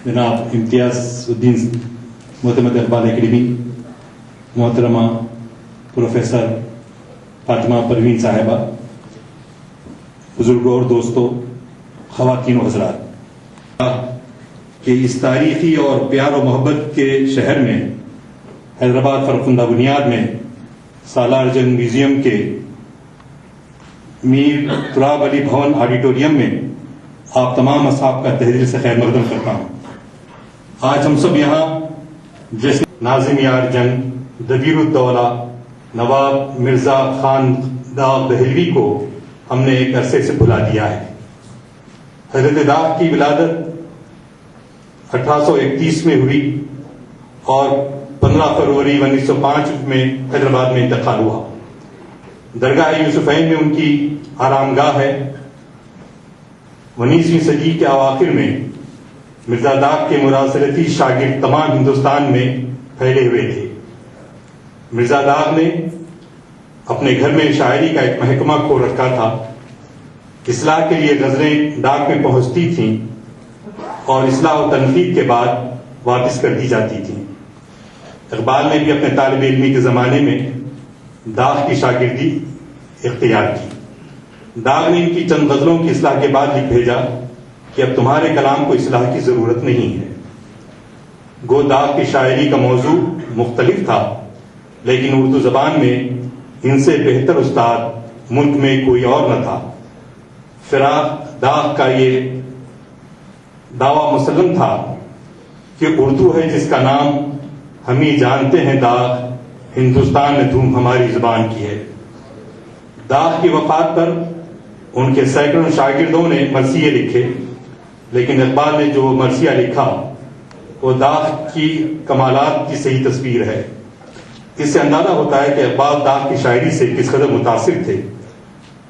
جناب امتیاز الدین معتمد اقبال اکیڈمی، محترمہ پروفیسر فاطمہ پروین صاحبہ، بزرگوں اور دوستوں، خواتین و حضرات، کہ اس تاریخی اور پیار و محبت کے شہر میں حیدرآباد فرخندہ بنیاد میں سالار جنگ میوزیم کے میر تراب علی بھون آڈیٹوریم میں آپ تمام اصحاب کا تہہ دل سے خیر مقدم کرتا ہوں۔ آج ہم سب یہاں جیسے ناظم یار جنگ، دبیر الدولہ نواب مرزا خان داغ دہلوی کو ہم نے ایک عرصے سے بھلا دیا ہے۔ حضرت داغ کی ولادت 1831 میں ہوئی اور 15 فروری 1905 میں حیدرآباد میں انتقال ہوا۔ درگاہ یوسفین میں ان کی آرام گاہ ہے۔ 19ویں صدی کے اواخر میں مرزا داغ کے مراسلتی شاگرد تمام ہندوستان میں پھیلے ہوئے تھے۔ مرزا داغ نے اپنے گھر میں شاعری کا ایک محکمہ کھول رکھا تھا۔ اصلاح کے لیے غزلیں ڈاک میں پہنچتی تھیں اور اصلاح و تنقید کے بعد واپس کر دی جاتی تھیں۔ اقبال نے بھی اپنے طالب علمی کے زمانے میں داغ کی شاگردی اختیار کی۔ داغ نے ان کی چند غزلوں کی اصلاح کے بعد لکھ بھیجا کہ اب تمہارے کلام کو اصلاح کی ضرورت نہیں ہے۔ گو داغ کی شاعری کا موضوع مختلف تھا، لیکن اردو زبان میں ان سے بہتر استاد ملک میں کوئی اور نہ تھا۔ فراق داغ کا یہ دعویٰ مسلم تھا کہ اردو ہے جس کا نام ہم ہی جانتے ہیں داغ، ہندوستان میں دھوم ہماری زبان کی ہے۔ داغ کی وفات پر ان کے سینکڑوں شاگردوں نے مرثیے لکھے، لیکن اقبال نے جو مرثیہ لکھا وہ داغ کی کمالات کی صحیح تصویر ہے۔ اس سے اندازہ ہوتا ہے کہ اقبال داغ کی شاعری سے کس قدر متاثر تھے۔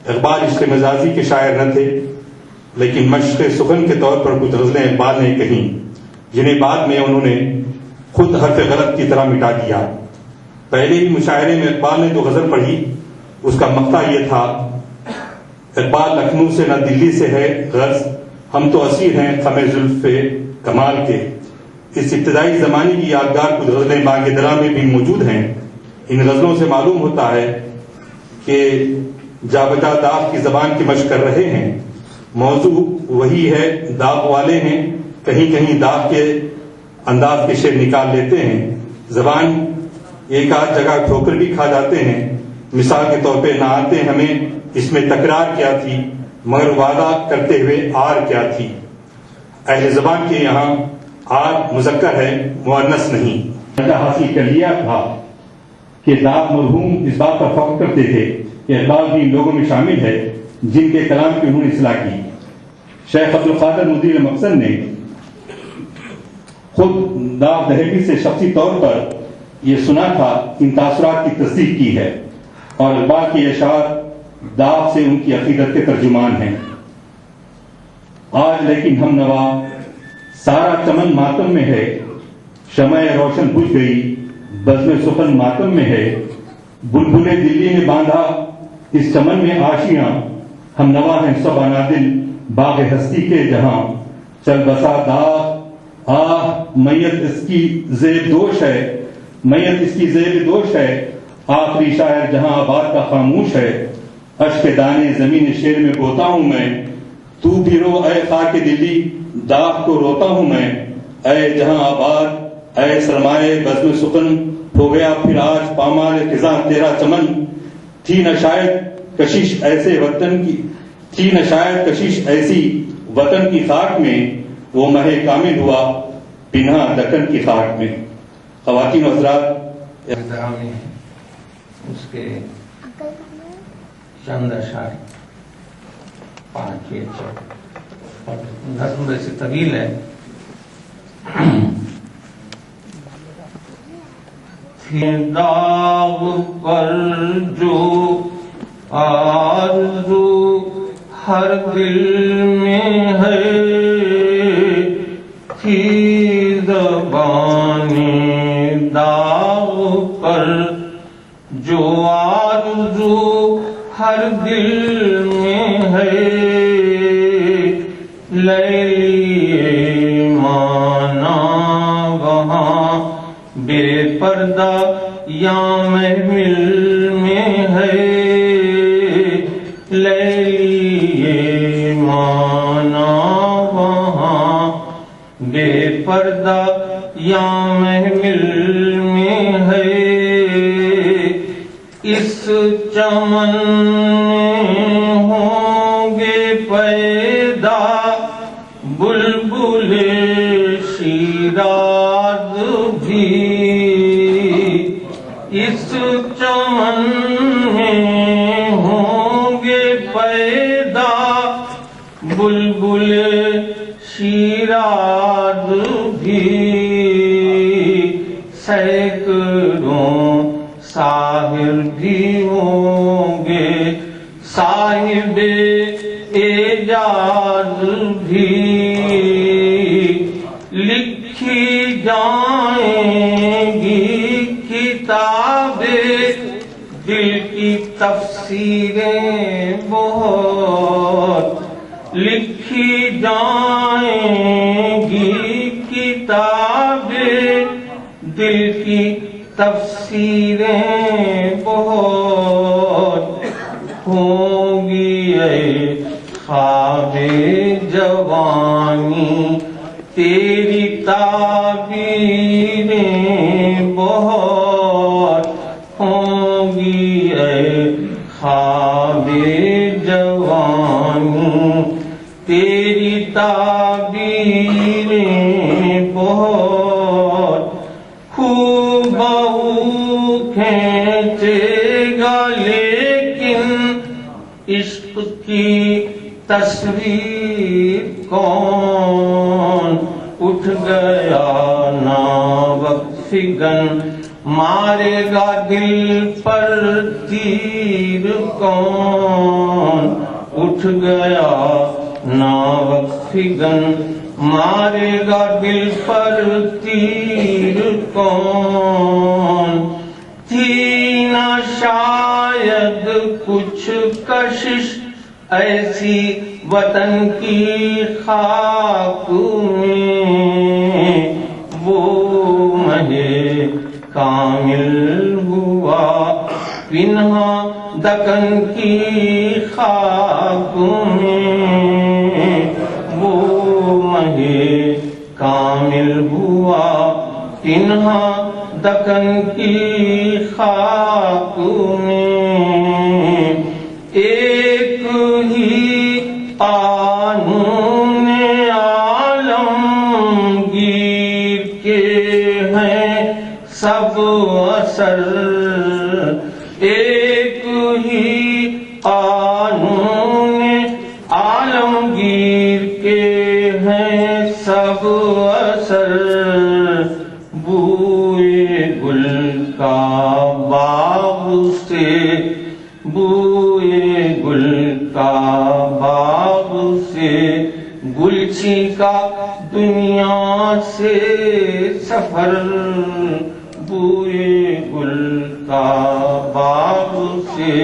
اقبال عشق مزاجی کے شاعر نہ تھے، لیکن مشق سخن کے طور پر کچھ غزلیں اقبال نے کہیں جنہیں بعد میں انہوں نے خود حرف غلط کی طرح مٹا دیا۔ پہلے ہی مشاعرے میں اقبال نے جو غزل پڑھی اس کا مقطع یہ تھا: اقبال لکھنؤ سے نہ دلی سے ہے غرض، ہم تو اسیر ہیں خم زلف کمال کے۔ اس ابتدائی زمانے کی یادگار کچھ غزلیں بانگ درا میں بھی موجود ہیں۔ ان غزلوں سے معلوم ہوتا ہے کہ جا بجا داغ کی زبان کی مشق کر رہے ہیں۔ موضوع وہی ہے، داغ والے ہیں، کہیں کہیں داغ کے انداز کے شعر نکال لیتے ہیں۔ زبان ایک آدھ جگہ ٹھوکر بھی کھا جاتے ہیں۔ مثال کے طور پہ نہ آتے ہمیں اس میں تکرار کیا تھی، مگر وعدہ کرتے ہوئے آر کیا تھی۔ اہل زبان کے یہاں آر مذکر ہے، مؤنث نہیں۔ حاصل کر لیا تھا کہ داغ مرحوم اس بات پر فخر کرتے تھے کہ اقبال بھی ان لوگوں میں شامل ہے جن کے کلام کی انہوں نے اصلاح کی۔ شیخ عبدالقادر مدیر مقصد نے خود داغ دہلوی سے شخصی طور پر یہ سنا تھا، ان تاثرات کی تصدیق کی ہے، اور اقبال کے اشعار داغ سے ان کی عقیدت کے ترجمان ہیں۔ آج لیکن ہم نوا سارا چمن ماتم میں ہے، شمع روشن بجھ گئی بزم سخن ماتم میں ہے۔ بلبلے دلی نے باندھا اس چمن میں آشیاں، ہم نوا ہیں سب انادل باغ ہستی کے جہاں۔ چل بسا داغ آہ میت اس کی زیب دوش ہے، میت اس کی زیب دوش ہے، آخری شاعر جہاں آباد کا خاموش ہے۔ اشک دانے زمین شیر میں بوتا ہوں میں، تو بھی رو اے خاک دلی، داغ کو روتا ہوں میں۔ اے جہاں آباد اے سرمائے بزم سخن، ہو گیا پھر آج پامال خزاں تیرا چمن۔ تھی نہ شاید کشش ایسے وطن کی، تھی نہ شاید کشش ایسی وطن کی خاک میں، وہ مہ کامل ہوا پنہا دکن کی خاک میں۔ خواتین و حضرات، اس کے چند اشعار 5 اور نظم ویسے طویل ہے۔ داغ پر جو آرزو ہر دل میں ہے، تھی زبان داغ پر جو آرزو ہر دل میں ہے، لیلی مان پردہ یا محمل میں ہے لیلی مانا وہاں، بے پردہ یا محمل میں ہے اس چمن میں ہوں گے پیدا بلبل شیراز بھی، اس چمن میں ہوں گے پیدا بلبل شیراز بھی، سینکڑوں ساحر بھی ہوں گے صاحب اعجاز بھی، لکھی جائیں گی کتابیں دل کی تفسیریں بہت، لکھی جائیں گی کتابیں دل کی تفسیریں بہت، ہوں گی اے خواب جوانی تیری تعبیریں بہت، ہوں گی اے خواب جوانی تیری تعبیریں بہت، خوب بہو کھینچے گا لیکن عشق کی تصویر کون، اٹھ گیا ناوک فگن مارے گا دل پر تیر کون، اٹھ گیا ناوک فگن مارے گا دل پر تیر کون، تھی نہ شاید کچھ کشش ایسی وطن کی خاک میں، وہ مہے کامل ہوا پنہا دکن کی خاک میں، وہ مہے کامل ہوا پنہا دکن کی خاک میں، ایک ہی قانون عالمگیر کے ہیں سب اثر، ایک ہی قانون عالمگیر کے ہیں سب اثر، بوئے گل کا باغ سے، بوئے گل کا باغ سے، گلچھی کا دنیا سے سفر، بوئے گل کا باغ سے۔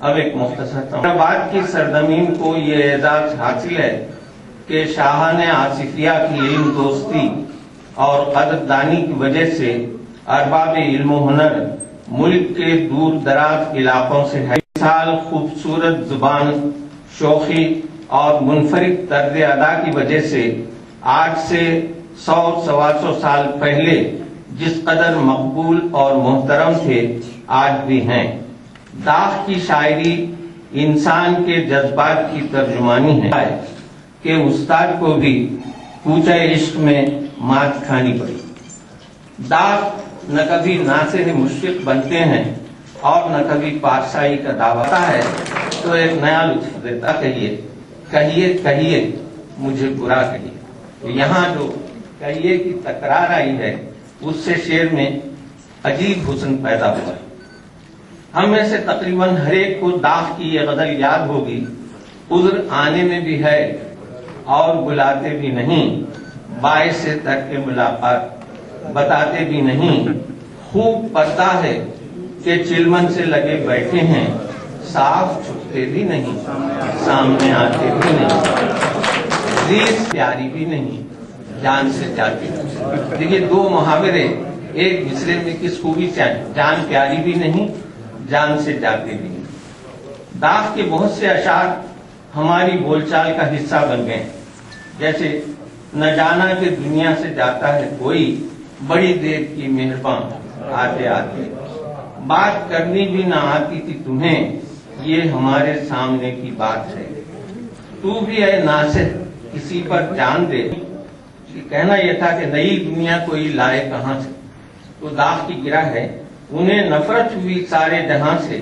اب ایک مختصر آباد کی سرزمین کو یہ اعزاز حاصل ہے کہ شاہان آصفیہ کی علم دوستی اور قدردانی کی وجہ سے ارباب علم و ہنر ملک کے دور دراز علاقوں سے ہے، مثال خوبصورت زبان، شوخی اور منفرد طرز ادا کی وجہ سے آج سے 100-125 سال پہلے جس قدر مقبول اور محترم تھے آج بھی ہیں۔ داغ کی شاعری انسان کے جذبات کی ترجمانی ہے کہ استاد کو بھی کوچہ عشق میں مات کھانی پڑی۔ داغ نہ کبھی ناصح مشفق بنتے ہیں اور نہ کبھی پادشاہی کا دعویٰ ہے تو ایک نیا لطف دیتا، کہیے کہیے کہیے مجھے برا کہیے، یہاں جو کہیے کی تکرار آئی ہے اس سے شعر میں عجیب حسن پیدا ہوا ہے۔ ہم میں سے تقریباً ہر ایک کو داغ کی یہ غزل یاد ہوگی، عذر آنے میں بھی ہے اور بلاتے بھی نہیں، باعث ترک ملاقات بتاتے بھی نہیں، خوب پتہ ہے کہ چلمن سے لگے بیٹھے ہیں، صاف چھپتے بھی نہیں، سامنے آتے بھی نہیں، ریس پیاری بھی نہیں، جان سے جاتی۔ دیکھیے دو محاورے ایک مصرے میں کس کو بھی جان پیاری بھی نہیں، جان سے جاتے بھی نہیں۔ داغ کے بہت سے اشعار ہماری بول چال کا حصہ بن گئے، جیسے نہ جانا کہ دنیا سے جاتا ہے کوئی، بڑی دیر کی مہربان آتے آتے، بات کرنی بھی نہ آتی تھی تمہیں، یہ ہمارے سامنے کی بات ہے، تو بھی اے ناصح کسی پر جان دے۔ کہنا یہ تھا کہ نئی دنیا کوئی لائے کہاں سے، تو داغ کی گرہ ہے، انہیں نفرت ہوئی سارے جہاں سے،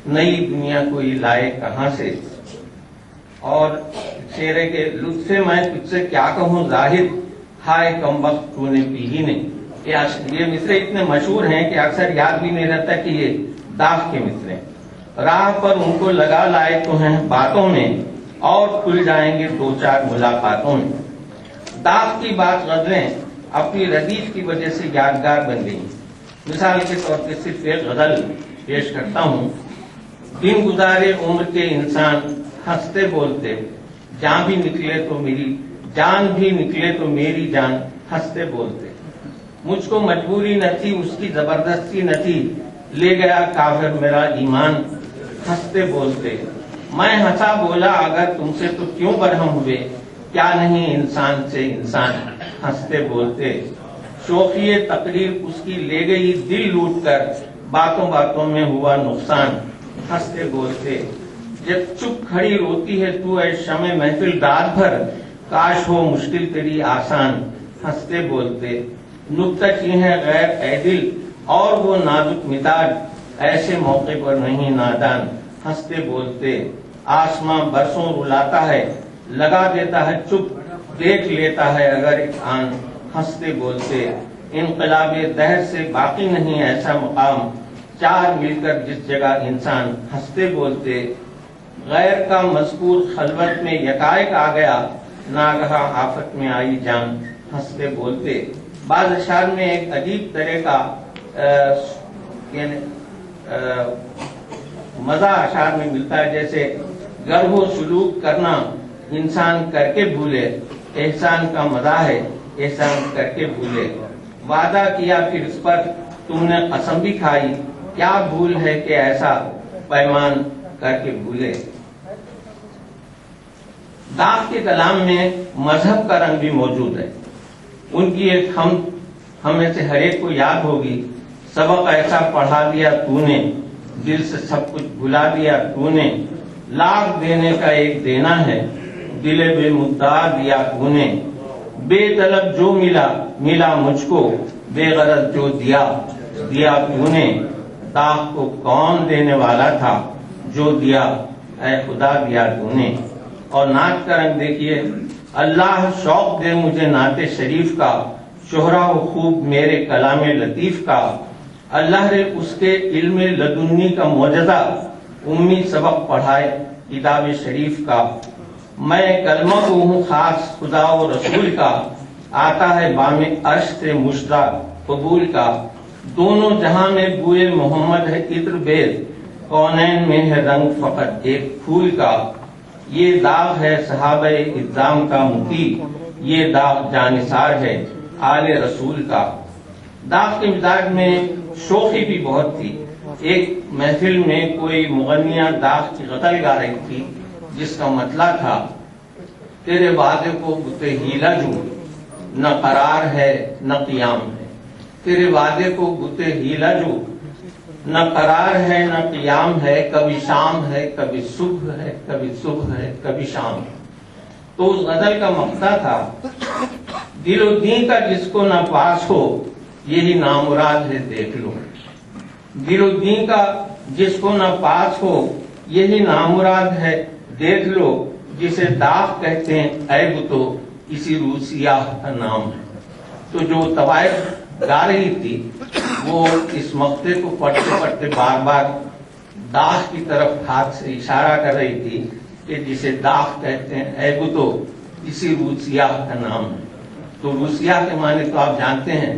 نئی دنیا کوئی لائے کہاں سے۔ اور شعر کے لطف سے میں تجھ سے کیا کہوں ظاہر، ہائے کم وقت تو نے پی ہی نہیں۔ یہ مصرے اتنے مشہور ہیں کہ اکثر یاد بھی نہیں رہتا کہ یہ داغ کے مصرے۔ راہ پر ان کو لگا لائے تو ہیں باتوں میں، اور کھل جائیں گے دو چار ملاقاتوں میں۔ داغ کی بات غزلیں اپنی ردیف کی وجہ سے یادگار بن گئی۔ مثال کے طور پہ صرف ایک غزل پیش کرتا ہوں۔ دن گزارے عمر کے انسان ہنستے بولتے، جان بھی نکلے تو میری جان ہنستے بولتے۔ مجھ کو مجبوری نہ تھی اس کی زبردستی نہ تھی، لے گیا کافر میرا ایمان ہنستے بولتے۔ میں ہنسا بولا اگر تم سے تو کیوں برہم ہوئے، کیا نہیں انسان سے انسان ہنستے بولتے۔ شوخی تقریر اس کی لے گئی دل لوٹ کر، باتوں باتوں میں ہوا نقصان ہنستے بولتے۔ جب چپ کھڑی روتی ہے تو اے شمع محفل رات بھر، کاش ہو مشکل تیری آسان ہنستے بولتے۔ نکتہ چین ہے غیر اے دل اور وہ نازک مزاج، ایسے موقع پر نہیں نادان ہنستے بولتے۔ آسماں برسوں رلاتا ہے، لگا دیتا ہے چپ، دیکھ لیتا ہے اگر ایک آن ہنستے بولتے۔ انقلاب دہر سے باقی نہیں ایسا مقام، چار مل کر جس جگہ انسان ہنستے بولتے۔ غیر کا مذکور خلوت میں یکائک آ گیا، ناگہاں آفت میں آئی جان ہنستے بولتے۔ بعض اشعار میں ایک عجیب طرح کا مزہ اشعار میں ملتا ہے، جیسے گرو و سلوک کرنا انسان کر کے بھولے، احسان کا مزہ ہے احسان کر کے بھولے۔ وعدہ کیا پھر اس پر تم نے قسم بھی کھائی، کیا بھول ہے کہ ایسا پیمان کر کے بھولے۔ داغ کے کلام میں مذہب کا رنگ بھی موجود ہے۔ ان کی ایک ہم میں سے ہر ایک کو یاد ہوگی، سبق ایسا پڑھا دیا تو نے، دل سے سب کچھ بھلا دیا تو نے، لاکھ دینے کا ایک دینا ہے، دل بے مدعا دیا تو نے، بے طلب جو ملا مجھ کو، بے غرض جو دیا تو نے، داغ کو کون دینے والا تھا، جو دیا اے خدا دیا تو نے۔ اور نعت کا رنگ دیکھیے، اللہ شوق دے مجھے نعت شریف کا، شہرا و خوب میرے کلام لطیف کا، اللہ نے اس کے علم لدنی کا معجزہ، امی سبق پڑھائے کتاب شریف کا۔ میں کلمہ کو ہوں خاص خدا و رسول کا، آتا ہے بام عرش سے مشرا قبول کا۔ دونوں جہاں میں بوئے محمد ہے عطر بیز، کونین میں ہے رنگ فقط ایک پھول کا۔ یہ داغ ہے صحابہ اعظام کا مطیع، یہ داغ جانثار ہے آل رسول کا۔ داغ کے مزاج میں شوخی بھی بہت تھی۔ ایک محفل میں کوئی مغنیہ داغ کی غزل گا رہی تھی، جس کا مطلب تھا، تیرے وعدے کو بتے ہیلا جو، نہ قرار ہے نہ قیام ہے۔ تیرے وعدے کو بتے ہیلا جو، نہ قرار ہے نہ قیام ہے، کبھی شام ہے کبھی صبح ہے، کبھی صبح ہے کبھی شام ہے۔ تو اس غزل کا مقصد تھا، دل و دین کا جس کو نہ پاس ہو، یہی نامراد ہے دیکھ لو۔ دل و دین کا جس کو نہ پاس ہو، یہی نامراد ہے دیکھ لو، جسے داغ کہتے ہیں عیب تو اسی روح سیاہ کا نام ہے۔ تو جو طوائف گا رہی تھی وہ اس مقطع کو پڑھتے پڑھتے بار بار داغ کی طرف ہاتھ سے اشارہ کر رہی تھی کہ جسے داغ کہتے ہیں عیب تو اسی روح سیاہ کا نام ہے۔ تو روح سیاہ کے معنی تو آپ جانتے ہیں،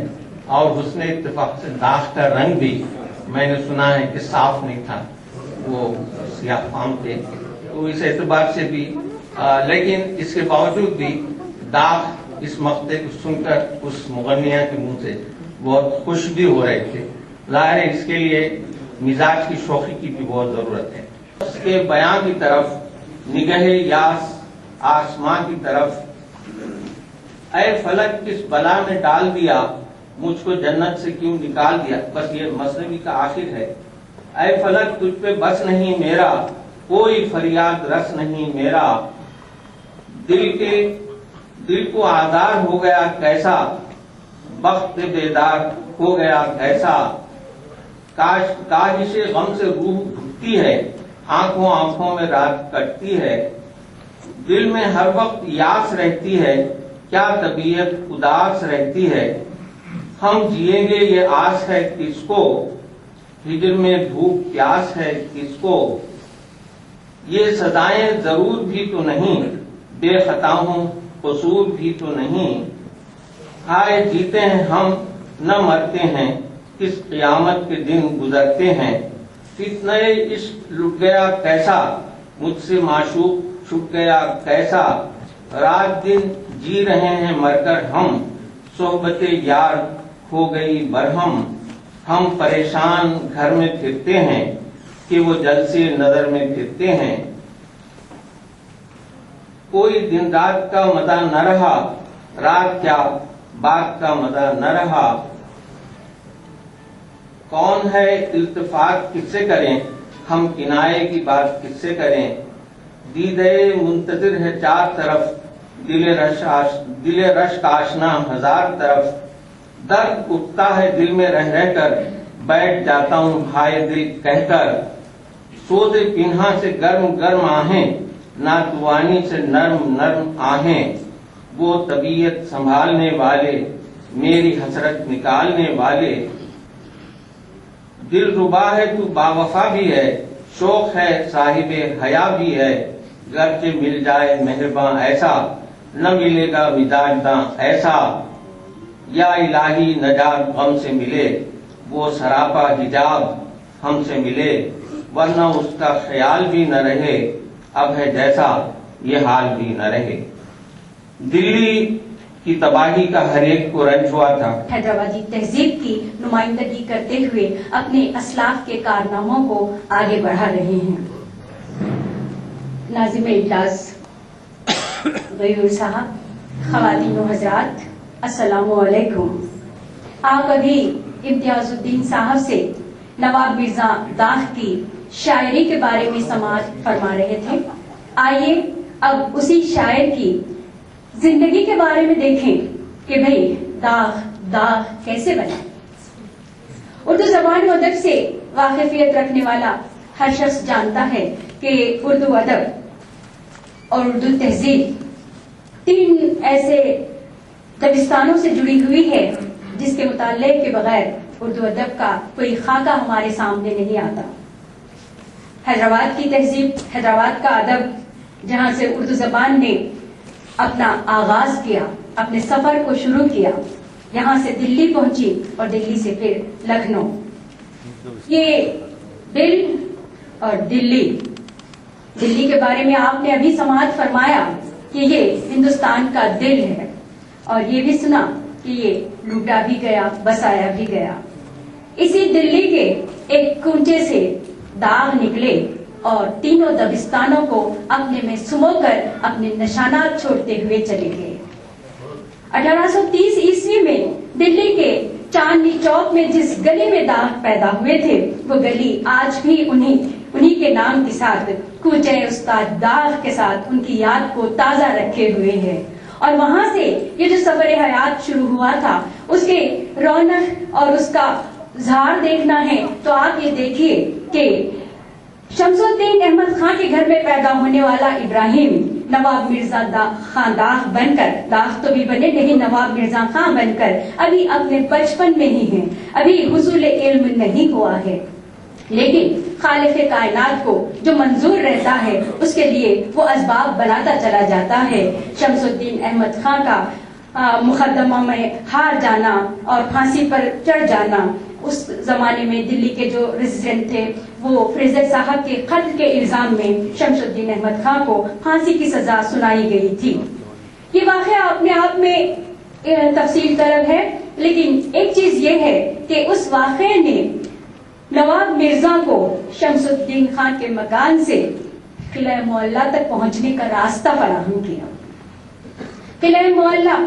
اور حسن اتفاق سے داغ کا رنگ بھی میں نے سنا ہے کہ صاف نہیں تھا، وہ سیاہ فام تھے۔ تو اس اعتبار سے بھی لیکن اس کے باوجود بھی داغ اس مقطع کو سن کر اس مغنیہ کے منہ سے بہت خوش بھی ہو رہے تھے. ظاہر ہے اس کے لیے مزاج کی شوخی کی بھی بہت ضرورت ہے. اس کے بیان کی طرف نگہ یاس آسمان کی طرف، اے فلک کس بلا میں ڈال دیا، مجھ کو جنت سے کیوں نکال دیا. بس یہ مثنوی کا آخر ہے. اے فلک تجھ پہ بس نہیں میرا، کوئی فریاد رس نہیں میرا. دل کو آزار ہو گیا کیسا، بخت بیدار ہو گیا کیسا. کاجش غم سے روح دکھتی ہے، آنکھوں میں رات کٹتی ہے. دل میں ہر وقت یاس رہتی ہے، کیا طبیعت اداس رہتی ہے. ہم جیئیں گے یہ آس ہے کس کو، ہجر میں دھوپ پیاس ہے کس کو. یہ سزائیں ضرور بھی تو نہیں، بے خطا ہوں قصور بھی تو نہیں. ہائے جیتے ہیں ہم نہ مرتے ہیں، کس قیامت کے دن گزرتے ہیں. فتنہ عشق لٹ گیا کیسا، مجھ سے معشوق چھٹ گیا کیسا. رات دن جی رہے ہیں مر کر ہم، صحبت یار ہو گئی برہم. ہم پریشان گھر میں پھرتے ہیں، کہ وہ جل سے نظر میں پھرتے ہیں. کوئی دن رات کا مزہ نہ رہا، رات کیا بات کا مزہ نہ رہا. کون ہے التفات کس سے کریں، ہم کنائے کی بات کس سے کریں. دیدے منتظر ہے چار طرف، دل رشک آشنا ہزار طرف. درد اٹھتا ہے دل میں رہ کر، بیٹھ جاتا ہوں ہائے دل کہہ کر. سوز پنہا سے گرم گرم آہیں، ناتوانی سے نرم نرم آہیں. وہ طبیعت سنبھالنے والے، میری حسرت نکالنے والے. دل ربا ہے تو باوفا بھی ہے، شوق ہے صاحب حیا بھی ہے. گرچہ مل جائے مہرباں ایسا، نہ ملے گا مزاجداں ایسا. یا الہی نجات غم سے ملے، وہ سراپا حجاب ہم سے ملے. ورنہ اس کا خیال بھی نہ رہے، اب ہے جیسا یہ حال بھی نہ رہے. دلی کی تباہی کا ہر ایک کو رنج ہوا تھا. حیدرآبادی تہذیب کی نمائندگی کرتے ہوئے اپنے اسلاف کے کارناموں کو آگے بڑھا رہے ہیں. ناظم اجلاس غیور صاحب، خواتین و حضرات، السلام علیکم. آپ ابھی امتیاز الدین صاحب سے نواب مرزا داغ کی شاعری کے بارے میں سماعت فرما رہے تھے. آئیے اب اسی شاعر کی زندگی کے بارے میں دیکھیں کہ بھئی داغ کیسے بنا. اردو زبان و ادب سے واقفیت رکھنے والا ہر شخص جانتا ہے کہ اردو ادب اور اردو تہذیب تین ایسے دبستانوں سے جڑی ہوئی ہے جس کے مطالعے کے بغیر اردو ادب کا کوئی خاکہ ہمارے سامنے نہیں آتا. حیدرآباد کی تہذیب، حیدرآباد کا ادب، جہاں سے اردو زبان نے اپنا آغاز کیا، اپنے سفر کو شروع کیا، یہاں سے دلی پہنچی اور دلی سے پھر لکھنؤ. یہ دل اور دلی کے بارے میں آپ نے ابھی سماعت فرمایا کہ یہ ہندوستان کا دل ہے، اور یہ بھی سنا کہ یہ لوٹا بھی گیا بسایا بھی گیا. اسی دلی کے ایک کونچے سے داغ نکلے اور تینوں دبستانوں کو اپنے میں سمو کر اپنے نشانات چھوڑتے ہوئے چلے گئے. 1830 عیسوی میں دلی کے چاندنی چوک میں جس گلی میں داغ پیدا ہوئے تھے، وہ گلی آج بھی انہی کے نام کے ساتھ، کوچے استاد داغ کے ساتھ، ان کی یاد کو تازہ رکھے ہوئے ہے. اور وہاں سے یہ جو سفر حیات شروع ہوا تھا، اس کے رونق اور اس کا اظہار دیکھنا ہے تو آپ یہ دیکھیے کہ شمس الدین احمد خان کے گھر میں پیدا ہونے والا ابراہیم نواب مرزا خان داغ بن کر، داغ تو بھی بنے لیکن نواب مرزا خان بن کر ابھی اپنے بچپن میں ہی ہیں، ابھی حصول علم نہیں ہوا ہے. لیکن خالق کائنات کو جو منظور رہتا ہے اس کے لیے وہ اسباب بناتا چلا جاتا ہے. شمس الدین احمد خان کا مقدمہ میں ہار جانا اور پھانسی پر چڑھ جانا، اس زمانے میں دلی کے جو ریزیڈنٹ تھے وہ فریزر صاحب کے قتل کے الزام میں شمس الدین احمد خان کو پھانسی کی سزا سنائی گئی تھی. یہ واقعہ اپنے آپ میں تفصیل طلب ہے، لیکن ایک چیز یہ ہے کہ اس واقعے نے نواب مرزا کو شمس الدین خان کے مکان سے قلعہ معلیٰ تک پہنچنے کا راستہ فراہم کیا۔ قلعہ معلیٰ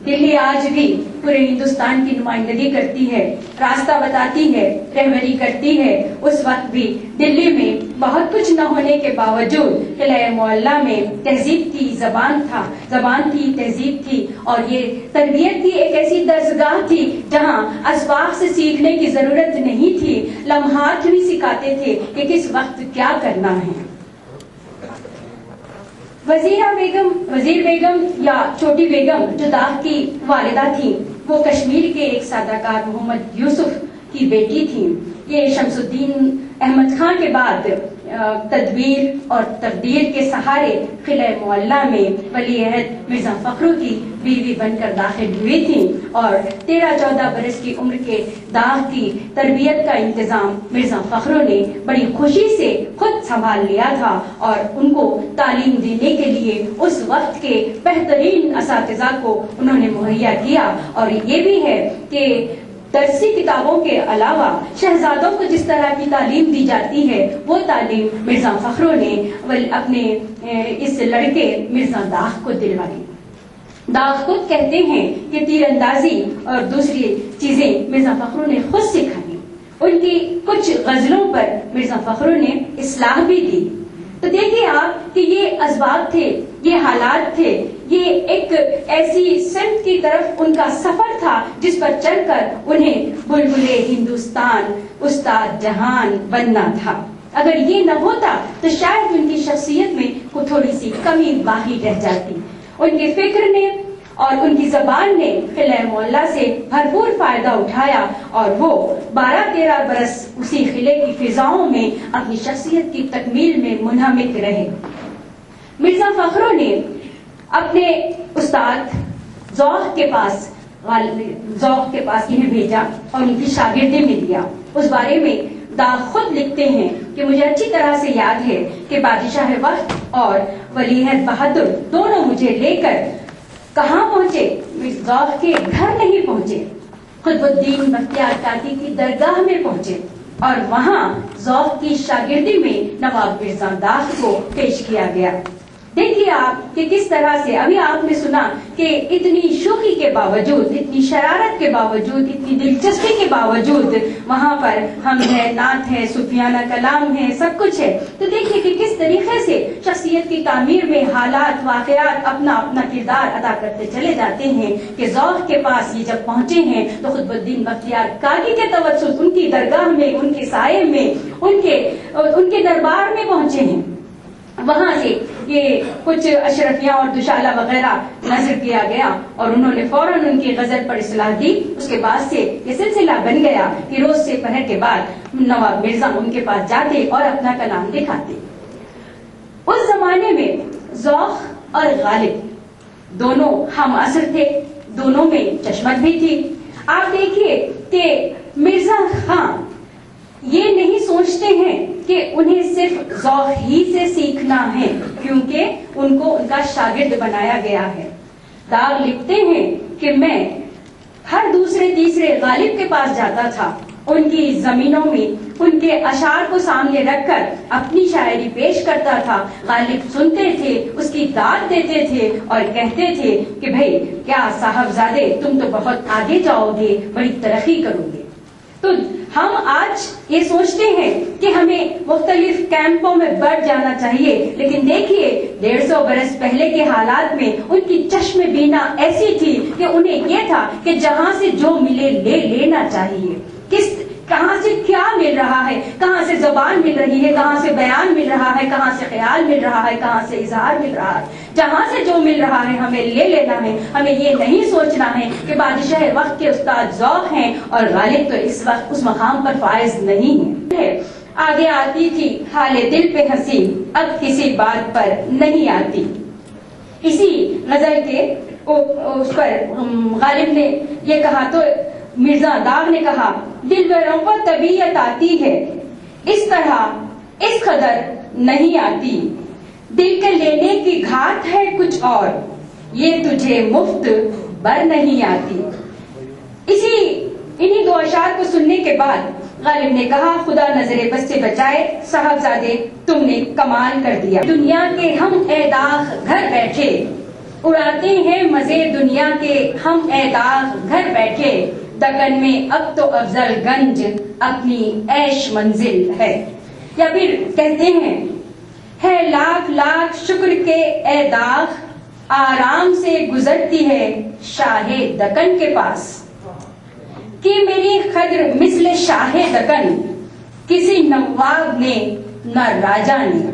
دلی آج بھی پورے ہندوستان کی نمائندگی کرتی ہے، راستہ بتاتی ہے، رہبری کرتی ہے۔ اس وقت بھی دلی میں بہت کچھ نہ ہونے کے باوجود قلعہ معلیٰ میں تہذیب تھی، زبان تھی، تہذیب تھی، اور یہ تربیت کی ایک ایسی درسگاہ تھی جہاں اسباق سے سیکھنے کی ضرورت نہیں تھی، لمحات بھی سکھاتے تھے کہ کس وقت کیا کرنا ہے۔ وزیر بیگم یا چھوٹی بیگم جو داغ کی والدہ تھی، وہ کشمیر کے ایک سادہ کار محمد یوسف کی بیٹی تھی۔ یہ شمس الدین احمد خان کے بعد تدبیر اور تقدیر کے سہارے قلعہ معلیٰ میں ولی عہد مرزا فخرو کی بیوی بن کر داخل ہوئی تھی، اور 13-14 برس کی عمر کے داغ کی تربیت کا انتظام مرزا فخرو نے بڑی خوشی سے خود سنبھال لیا تھا، اور ان کو تعلیم دینے کے لیے اس وقت کے بہترین اساتذہ کو انہوں نے مہیا کیا۔ اور یہ بھی ہے کہ درسی کتابوں کے علاوہ شہزادوں کو جس طرح کی تعلیم دی جاتی ہے، وہ تعلیم مرزا فخرو نے اپنے اس لڑکے مرزا داغ کو دلوائی۔ داغ خود کہتے ہیں کہ تیر اندازی اور دوسری چیزیں مرزا فخرو نے خود سکھائی۔ ان کی کچھ غزلوں پر مرزا فخرو نے اصلاح بھی دی۔ تو دیکھیے آپ کہ یہ اسباب تھے، یہ حالات تھے، یہ ایک ایسی سمت کی طرف ان کا سفر تھا جس پر چل کر انہیں بلبلے ہندوستان، استاد جہان بننا تھا۔ اگر یہ نہ ہوتا تو شاید ان کی شخصیت میں کوئی تھوڑی سی کمی باقی رہ جاتی۔ ان کے فکر نے اور ان کی زبان نے قلعہ معلیٰ سے بھرپور فائدہ اٹھایا، اور وہ 12-13 برس اسی قلعے کی فضاؤں میں اپنی شخصیت کی تکمیل میں منہمک رہے۔ مرزا فخرو نے اپنے استاد ذوق کے پاس انہیں بھیجا اور ان کی شاگردی میں لیا۔ اس بارے میں داغ خود لکھتے ہیں کہ مجھے اچھی طرح سے یاد ہے کہ بادشاہ وقت اور ولی عہد بہادر دونوں مجھے لے کر کہاں پہنچے؟ ذوق کے گھر نہیں پہنچے، قطب الدین بختیار کاکی کی درگاہ میں پہنچے، اور وہاں ذوق کی شاگردی میں نواب مرزا داغ کو پیش کیا گیا۔ دیکھیے آپ کہ کس طرح سے ابھی آپ نے سنا کہ اتنی شوخی کے باوجود، اتنی شرارت کے باوجود، اتنی دلچسپی کے باوجود وہاں پر ہم ہے، نعت ہے، صوفیانہ کلام ہے، سب کچھ ہے۔ تو دیکھیے کہ کس طریقے سے شخصیت کی تعمیر میں حالات، واقعات اپنا اپنا کردار ادا کرتے چلے جاتے ہیں کہ ذوق کے پاس یہ جب پہنچے ہیں تو قطب الدین بختیار کاکی کے توسط ان کی درگاہ میں، ان کے سائے میں، ان کے دربار میں پہنچے ہیں۔ وہاں سے یہ کچھ اشرفیاں اور دشالہ وغیرہ نظر کیا گیا، اور انہوں نے فوراً ان کی غزل پر اصلاح دی۔ اس کے بعد سے یہ سلسلہ بن گیا کہ روز سے پہر کے بعد نواب مرزا ان کے پاس جاتے اور اپنا کلام دکھاتے۔ اس زمانے میں ذوق اور غالب دونوں ہم عصر تھے، دونوں میں چشمت بھی تھی۔ آپ دیکھیے کہ مرزا خان یہ نہیں سوچتے ہیں کہ انہیں صرف ذوق ہی سے سیکھنا ہے، کیونکہ ان کو ان کا شاگرد بنایا گیا ہے۔ داغ لکھتے ہیں کہ میں ہر دوسرے تیسرے غالب کے پاس جاتا تھا، ان کی زمینوں میں ان کے اشعار کو سامنے رکھ کر اپنی شاعری پیش کرتا تھا۔ غالب سنتے تھے، اس کی داد دیتے تھے اور کہتے تھے کہ بھئی کیا صاحبزادے، تم تو بہت آگے جاؤ گے، بڑی ترقی کرو گے۔ تو ہم آج یہ سوچتے ہیں کہ ہمیں مختلف کیمپوں میں بڑھ جانا چاہیے، لیکن دیکھیے 150 برس پہلے کے حالات میں ان کی چشم بینا ایسی تھی کہ انہیں یہ تھا کہ جہاں سے جو ملے لے لینا چاہیے، کہاں سے کیا مل رہا ہے، کہاں سے زبان مل رہی ہے، کہاں سے بیان مل رہا ہے، کہاں سے خیال مل رہا ہے، کہاں سے اظہار مل رہا ہے، جہاں سے جو مل رہا ہے ہمیں لے لینا ہے۔ ہمیں یہ نہیں سوچنا ہے کہ بادشاہ وقت کے استاد ذوق ہیں اور غالب تو اس وقت اس مقام پر فائز نہیں ہے۔ آگے آتی تھی حال دل پہ ہنسی، اب کسی بات پر نہیں آتی۔ اسی غزل کے اس پر غالب نے یہ کہا تو مرزا داغ نے کہا، دلبروں کو طبیعت آتی ہے، اس طرح اس قدر نہیں آتی، دل کے لینے کی گھاٹ ہے کچھ اور، یہ تجھے مفت بر نہیں آتی۔ انہی دو اشعار کو سننے کے بعد غالب نے کہا خدا نظر بس سے بچائے صاحبزادے تم نے کمال کر دیا. دنیا کے ہم اے داغ گھر بیٹھے اڑاتے ہیں مزے دنیا کے ہم اے داغ گھر بیٹھے دکن میں اب تو افضل گنج اپنی عیش منزل ہے. یا پھر کہتے ہیں ہے لاکھ لاکھ شکر کے اے داغ آرام سے گزرتی ہے شاہ دکن کے پاس کہ میری قدر مثل شاہ دکن کسی نواب نے نہ راجا نے.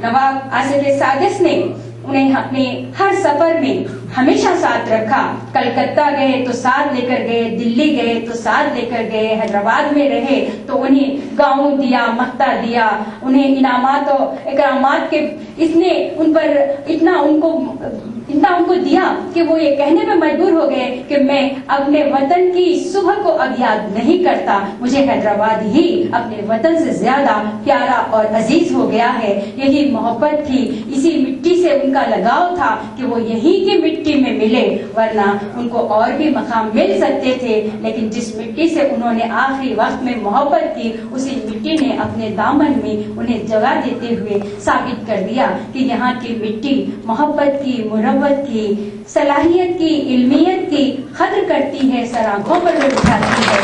نواب آصف سادس نے انہیں اپنے ہر سفر میں ہمیشہ ساتھ رکھا. کلکتہ گئے تو ساتھ لے کر گئے, دلی گئے تو ساتھ لے کر گئے, حیدرآباد میں رہے تو انہیں گاؤں دیا, مکتا دیا, انہیں انعامات و اکرامات کے اس نے ان پر اتنا ان کو دیا کہ وہ یہ کہنے پہ مجبور ہو گئے کہ میں اپنے وطن کی صبح کو اب یاد نہیں کرتا, مجھے حیدرآباد ہی اپنے وطن سے زیادہ پیارا اور عزیز ہو گیا ہے. یہی محبت تھی, اسی مٹی سے ان کا لگاؤ تھا کہ وہ یہی کی مٹی میں ملے, ورنہ ان کو اور بھی مقام مل سکتے تھے. لیکن جس مٹی سے انہوں نے آخری وقت میں محبت کی اسی مٹی نے اپنے دامن میں انہیں جگہ دیتے ہوئے ثابت کر دیا کہ یہاں کی مٹی محبت کی, مروت کی, صلاحیت کی, علمیت کی قدر کرتی ہے, سر آنکھوں پر بھی اٹھاتی ہے.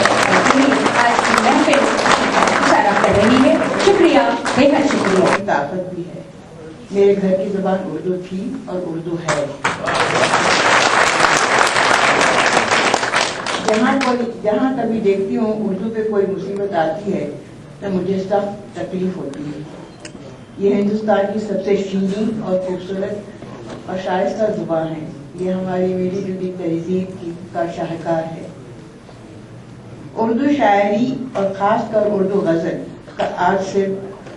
آج کی محفل اشارہ کر رہی ہے. شکریہ, بے حد شکریہ. طاقت بھی ہے. میرے گھر کی زبان اردو تھی اور اردو ہے. جہاں کبھی دیکھتی ہوں اردو پہ کوئی مصیبت آتی ہے تو مجھے سخت تکلیف ہوتی ہے. یہ ہندوستان کی سب سے شیریں اور خوبصورت اور شائستہ زبان ہے. یہ ہماری میری جدی تہذیب کا شاہکار ہے. اردو شاعری اور خاص کر اردو غزل کا آج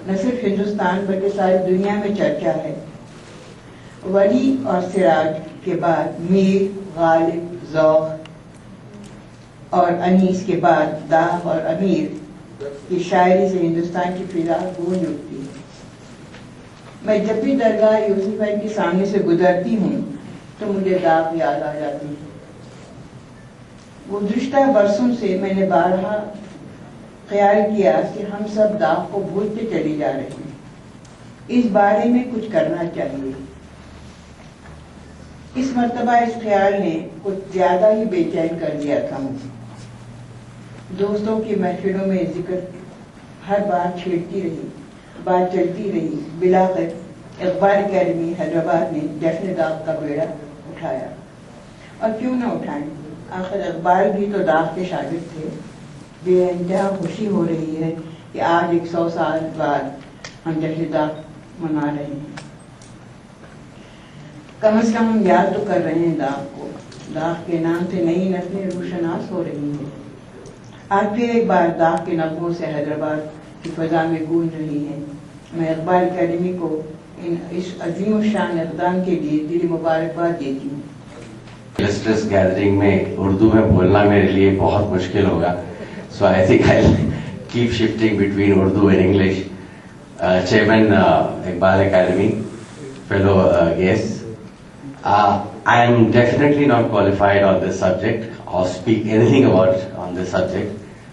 نہ صرف ہندوستان بلکہ ساری دنیا میں چرچا ہے. ولی اور سراج کے بعد میر, غالب, ذوق اور انیس کے بعد داغ اور امیر کی شاعری سے ہندوستان کی فضا گونج اٹھتی ہے. میں جب بھی درگاہ یوسف بھائی کے سامنے سے گزرتی ہوں تو مجھے داغ یاد آ جاتی ہے. گزشتہ برسوں سے میں نے بارہا خیال کیا کہ ہم سب داغ کو بھولتے چلے جا رہے ہیں. اس بارے میں کچھ کرنا چاہیے. اس مرتبہ اس خیال نے کچھ زیادہ ہی بے چین کر دیا تھا مجھے. دوستوں کی محفلوں میں ذکر ہر بار چھیڑتی رہی, بات چلتی رہی. بلاخر اقبال اکیڈمی حیدرآباد نے جشن داغ کا بیڑا اٹھایا. اور کیوں نہ اٹھائیں, آخر اقبال بھی تو داغ کے شاگرد تھے. بے انتہا خوشی ہو رہی ہے کہ آج 100 سال بعد ہم جشن داغ منا رہے ہیں. کم از کم ہم یاد تو کر رہے ہیں داغ کو. داغ کے نام سے نئی نسلیں روشناس ہو رہی ہیں. آج پھر ایک بار داغ کے نغموں سے حیدرآباد کی فضا میں گونج رہی ہے. میں اقبال اکیڈمی کو اس عظیم الشان اقدام کے لیے دلی مبارکباد دیتی ہوں. لسٹرس گیدرنگ میں اردو میں بولنا میرے لیے بہت مشکل ہوگا. So I think I'll keep shifting between Urdu and English. Chairman Iqbal Academy, fellow guests, I am definitely not qualified on this subject or speak anything about on this subject.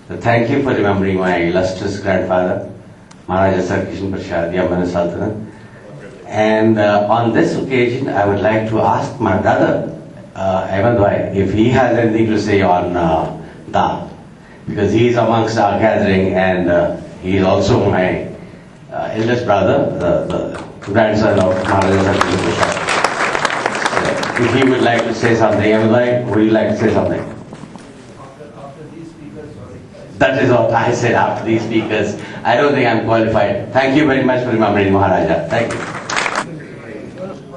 So thank you for remembering my illustrious grandfather, Maharaja Sir Kishan Prasad Yaman Sultanate. And on this occasion, I would like to ask my brother, Ahmed Bhai, if he has anything to say on Daav. Because he is amongst our gathering and he is also my eldest brother, the grandson of Maharaja Sir Kishan Prasad. If he would like to say something, would you like to say something? After these speakers, sorry. That is what I said, after these speakers. I don't think I'm qualified. Thank you very much for remembering Maharaja. Thank you.